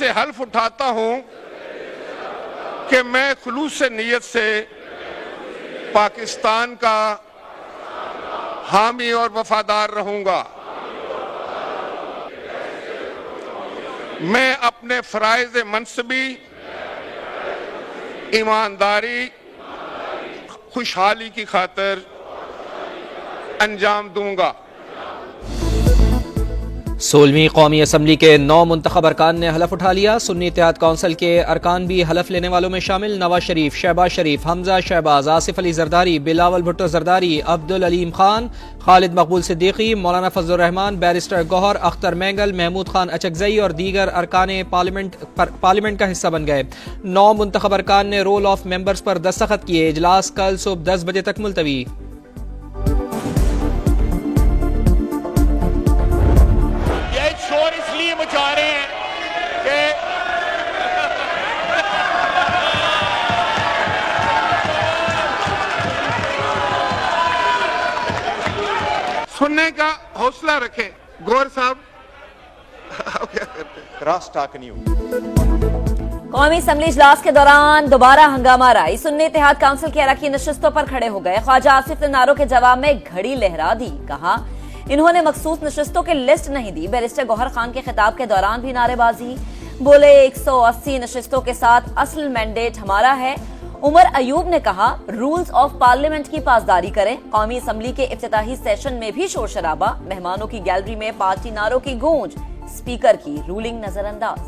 से हल्फ उठाता हूं कि मैं खुलूस नीयत से पाकिस्तान का हामी और वफादार रहूंगा। मैं अपने फराइज़ मनसबी, ईमानदारी, खुशहाली की खातिर अंजाम दूंगा। 16वीं कौमी असम्बली के 9 मुंतखब अरकान ने हलफ उठा लिया। सुन्नी इत्तेहाद कौंसिल के अरकान भी हलफ लेने वालों में शामिल। नवाज शरीफ, शहबाज शरीफ, हमजा शहबाज, आसिफ अली जरदारी, बिलावल भुट्टो जरदारी, अब्दुल अलीम खान, खालिद मकबूल सिद्दीकी, मौलाना फजलुर रहमान, बैरिस्टर गौहर, अख्तर मैंगल, महमूद खान अचकजई और दीगर अरकान पार्लियामेंट का हिस्सा बन गए। 9 मुंतखब अरकान ने रोल ऑफ मेंबर्स पर दस्तखत किए। इजलास कल सुबह 10 बजे तक मुलतवी। इसलिए मचा रहे हैं कि सुनने का हौसला रखें। गौर साहब क्या करते हैं? Cross talk new. कौमी असम्बली इजलास के दौरान दोबारा हंगामा राई। सुन्नी इत्तेहाद काउंसिल के अरकान नशिस्तों पर खड़े हो गए। ख्वाजा आसिफ ने नारों के जवाब में घड़ी लहरा दी। कहा इन्होंने मखसूस नशिस्तों की लिस्ट नहीं दी। बैरिस्टर गौहर खान के खिताब के दौरान भी नारेबाजी। बोले 180 नशिस्तों के साथ असल मैंडेट हमारा है। उमर अयूब ने कहा रूल्स ऑफ पार्लियामेंट की पासदारी करें। कौमी असम्बली के इफ्तिताही सेशन में भी शोर शराबा। मेहमानों की गैलरी में पार्टी नारों की गूंज। स्पीकर की रूलिंग नजरअंदाज।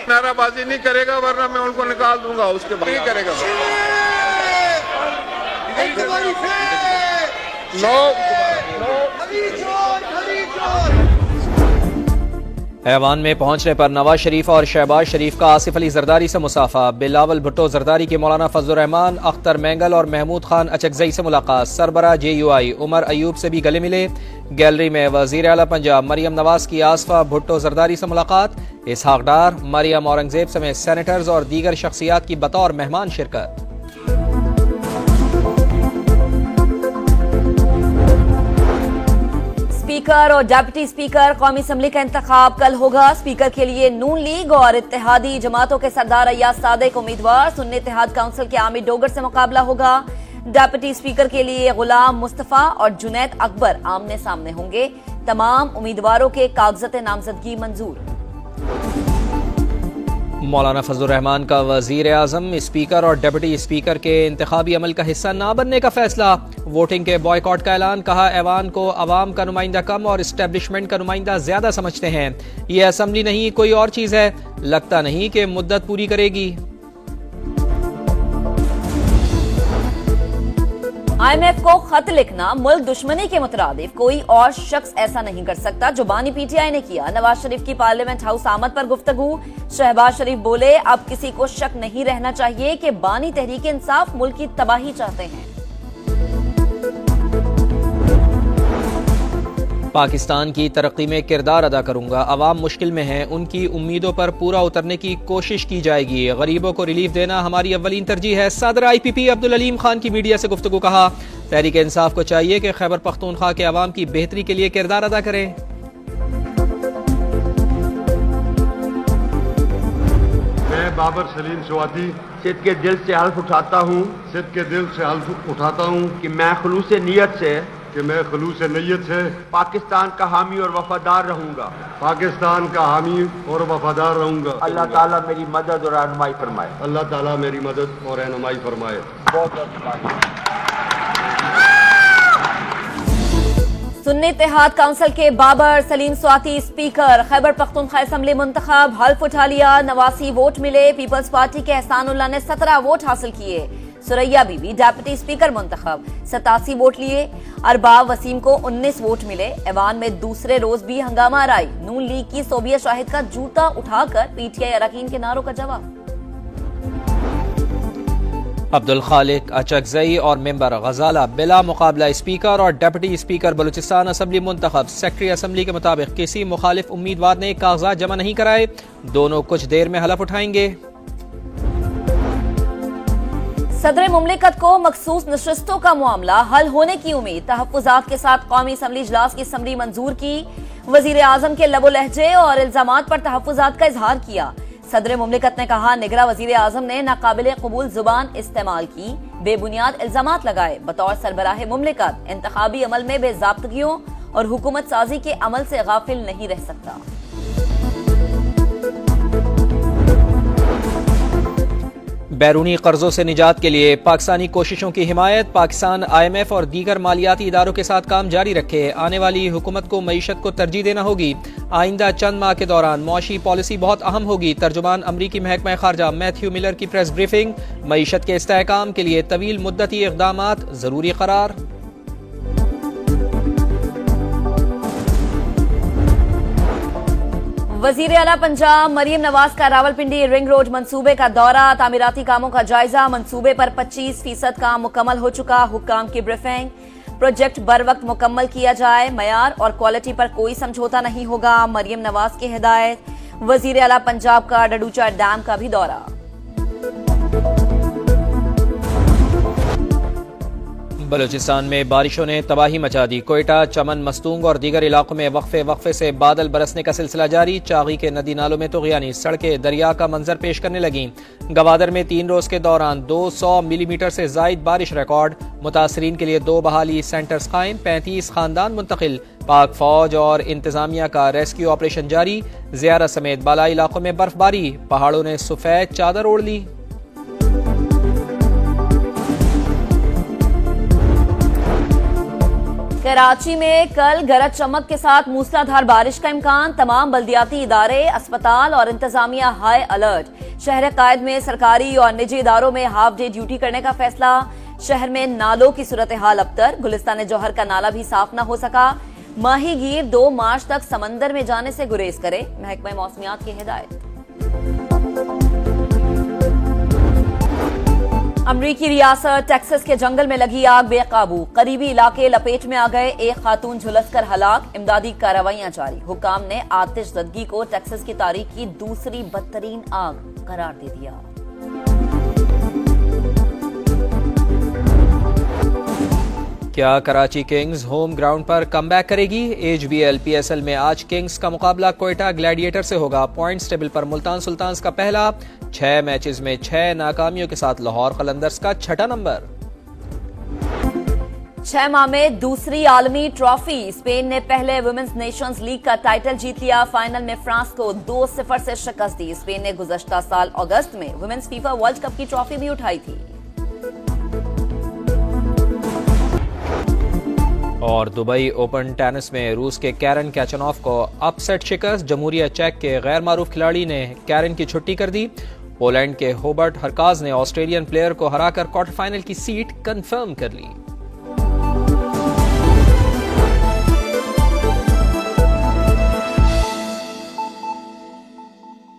नाराबाजी नहीं करेगा वरना मैं उनको निकाल दूंगा। उसके बाद नहीं करेगा। ऐवान में पहुंचने पर नवाज शरीफ और शहबाज शरीफ का आसिफ अली जरदारी से मुसाफा। बिलावल भुट्टो जरदारी के मौलाना फजलुर रहमान, अख्तर मैंगल और महमूद खान अचकजई से मुलाकात। सरबरा JUI उमर अयूब से भी गले मिले। गैलरी में वजीर आला पंजाब मरियम नवाज की आसफा भुट्टो जरदारी से मुलाकात। इसहाक डार, मरियम औरंगजेब समेत सेनेटर्स और दीगर शख्सियात की बतौर मेहमान शिरकत। स्पीकर और डिप्टी स्पीकर कौमी असम्बली का इंतखाब कल होगा। स्पीकर के लिए नून लीग और इत्तेहादी जमातों के सरदार अय्याज सादिक उम्मीदवार। सुन्नी इत्तेहाद काउंसिल के आमिर डोगर से मुकाबला होगा। डिप्टी स्पीकर के लिए गुलाम मुस्तफा और जुनैद अकबर आमने सामने होंगे। तमाम उम्मीदवारों के कागजात नामजदगी मंजूर। मौलाना फजलुर रहमान का वजीर आजम, स्पीकर और डिप्टी स्पीकर के इंतखाबी अमल का हिस्सा न बनने का फैसला। वोटिंग के बॉयकॉट का ऐलान। कहा ऐवान को अवाम का नुमाइंदा कम और इस्टेब्लिशमेंट का नुमाइंदा ज्यादा समझते हैं। ये असम्बली नहीं कोई और चीज है। लगता नहीं कि मुद्दत पूरी करेगी। IMF को खत लिखना मुल्क दुश्मनी के मुतरादिफ कोई और शख्स ऐसा नहीं कर सकता जो बानी PTI ने किया। नवाज शरीफ की पार्लियामेंट हाउस आमद पर गुफ्तगू। शहबाज शरीफ बोले अब किसी को शक नहीं रहना चाहिए कि बानी तहरीक इंसाफ मुल्क की तबाही चाहते हैं। पाकिस्तान की तरक्की में किरदार अदा करूंगा। अवाम मुश्किल में हैं, उनकी उम्मीदों पर पूरा उतरने की कोशिश की जाएगी। गरीबों को रिलीफ देना हमारी अव्वलीन तरजीह है। सदर IPP अब्दुल अलीम खान की मीडिया से गुफ्तगू। कहा तहरीक इंसाफ को चाहिए कि खैबर पख्तूनख्वा के अवाम की बेहतरी के लिए किरदार अदा करें। मैं बाबर सलीम स्वाति सिद्ध के दिल से हल्फ उठाता हूँ कि मैं खुलूस नीयत से पाकिस्तान का हामी और वफादार रहूंगा। अल्लाह ताला मेरी मदद और रहनुमाई फरमाए। सुन्नी इत्तेहाद काउंसिल के बाबर सलीम स्वाति स्पीकर। खैबर पख्तूनख्वा असम्बली मुंतखब। हल्फ उठा लिया। 89 वोट मिले। पीपल्स पार्टी के एहसानुल्लाह ने 17 वोट हासिल किए। सुरैया बीबी डिप्टी स्पीकर मुंतखब। 87 वोट लिए। अरबाब वसीम को 19 वोट मिले। ऐवान में दूसरे रोज भी हंगामा राई। नून लीग की सोबिया शाहिद का जूता उठाकर PTI अरकान के नारों का जवाब। अब्दुल खालिक अचकजई और मेंबर गजाला बिला मुकाबला स्पीकर और डिप्टी स्पीकर बलूचिस्तान असम्बली मुंतखब। सेक्रेटरी असम्बली के मुताबिक किसी मुखालिफ उम्मीदवार ने कागजात जमा नहीं कराए, दोनों कुछ देर में हलफ उठाएंगे। सदर मुमलिकत को मखसूस नशस्तों का मामला हल होने की उम्मीद। तहफ्फुजात के साथ कौमी असम्बली इजलास की समरी मंजूर की। वजीर आजम के लबो लहजे और इल्जामात पर तहफ्फुजात का इजहार किया। सदर मुमलिकत ने कहा, निगरां वजीर आजम ने नाकाबिले कबूल जुबान इस्तेमाल की, बेबुनियाद इल्जामात लगाए। बतौर सरबराह मुमलिकत इंतखाबी अमल में बेजाब्तगियों और हुकूमत साजी के अमल से गाफिल नहीं रह सकता। बैरूनी कर्जों से निजात के लिए पाकिस्तानी कोशिशों की हिमायत। पाकिस्तान IMF और दीगर मालियाती इदारों के साथ काम जारी रखे। आने वाली हुकूमत को मईशत को तरजीह देना होगी। आइंदा चंद माह के दौरान मुआशी पॉलिसी बहुत अहम होगी। तर्जुमान अमरीकी महकमा खारजा मैथ्यू मिलर की प्रेस ब्रीफिंग। मईशत के इस्तेहकाम के लिए तवील मुद्दती इक़दामात जरूरी करार। वजीर आला पंजाब मरियम नवाज का रावलपिंडी रिंग रोड मंसूबे का दौरा। तामीराती कामों का जायजा। मंसूबे पर 25% काम मुकम्मल हो चुका। हुक्काम की ब्रीफिंग। प्रोजेक्ट बर वक्त मुकम्मल किया जाए। मयार और क्वालिटी पर कोई समझौता नहीं होगा। मरियम नवाज की हिदायत। वजीर आला पंजाब का डडूचा डैम का भी दौरा। बलूचिस्तान में बारिशों ने तबाही मचा दी। कोयटा, चमन, मस्तूंग और दीगर इलाकों में वक्फे से बादल बरसने का सिलसिला जारी। चागी के नदी नालों में तूग़यानी, सड़कें दरिया का मंजर पेश करने लगी। गवादर में 3 रोज के दौरान 200 मिलीमीटर से जायद बारिश रिकॉर्ड। मुतासरीन के लिए 2 बहाली सेंटर्स कायम। 35 खानदान मुंतकिल। पाक फौज और इंतजामिया का रेस्क्यू ऑपरेशन जारी। ज़ियारा समेत बालाई इलाकों में बर्फबारी। पहाड़ों ने सफेद चादर ओढ़ ली। कराची में कल गरज चमक के साथ मूसलाधार बारिश का इम्कान। तमाम बल्दियाती इदारे, अस्पताल और इंतजामिया हाई अलर्ट। शहर कायद में सरकारी और निजी इदारों में हाफ डे ड्यूटी करने का फैसला। शहर में नालों की सूरत हाल अबतर। गुलिस्तान जौहर का नाला भी साफ न हो सका। माहीगीर 2 मार्च तक समंदर में जाने से गुरेज करे। महकमा मौसमियात की हिदायत। अमरीकी रियासत टेक्सास के जंगल में लगी आग बेकाबू। करीबी इलाके लपेट में आ गए। एक खातून झुलसकर हलाक। इमदादी कार्रवाइयां जारी। हुक्काम ने आतिशज़दगी को टेक्सास की तारीख की दूसरी बदतरीन आग करार दे दिया। क्या कराची किंग्स होम ग्राउंड पर कमबैक करेगी? HBL PSL में आज किंग्स का मुकाबला कोयटा ग्लैडिएटर से होगा। पॉइंट्स टेबल पर मुल्तान सुल्तान्स का पहला। 6 मैचेस में 6 नाकामियों के साथ लाहौर कलंदर्स का 6ठा नंबर। 6 माह में दूसरी आलमी ट्रॉफी। स्पेन ने पहले वुमेन्स नेशंस लीग का टाइटल जीत लिया। फाइनल में फ्रांस को 2-0 से शिकस्त दी। स्पेन ने गुज़श्ता साल अगस्त में वुमेन्स फीफा वर्ल्ड कप की ट्रॉफी भी उठाई थी। और दुबई ओपन टेनिस में रूस के कैरन कैचनॉफ को अपसेट शिकस्त। जमहूरिया चेक के गैर मारूफ खिलाड़ी ने कैरन की छुट्टी कर दी। पोलैंड के होबर्ट हरकाज ने ऑस्ट्रेलियन प्लेयर को हराकर क्वार्टर फाइनल की सीट कंफर्म कर ली।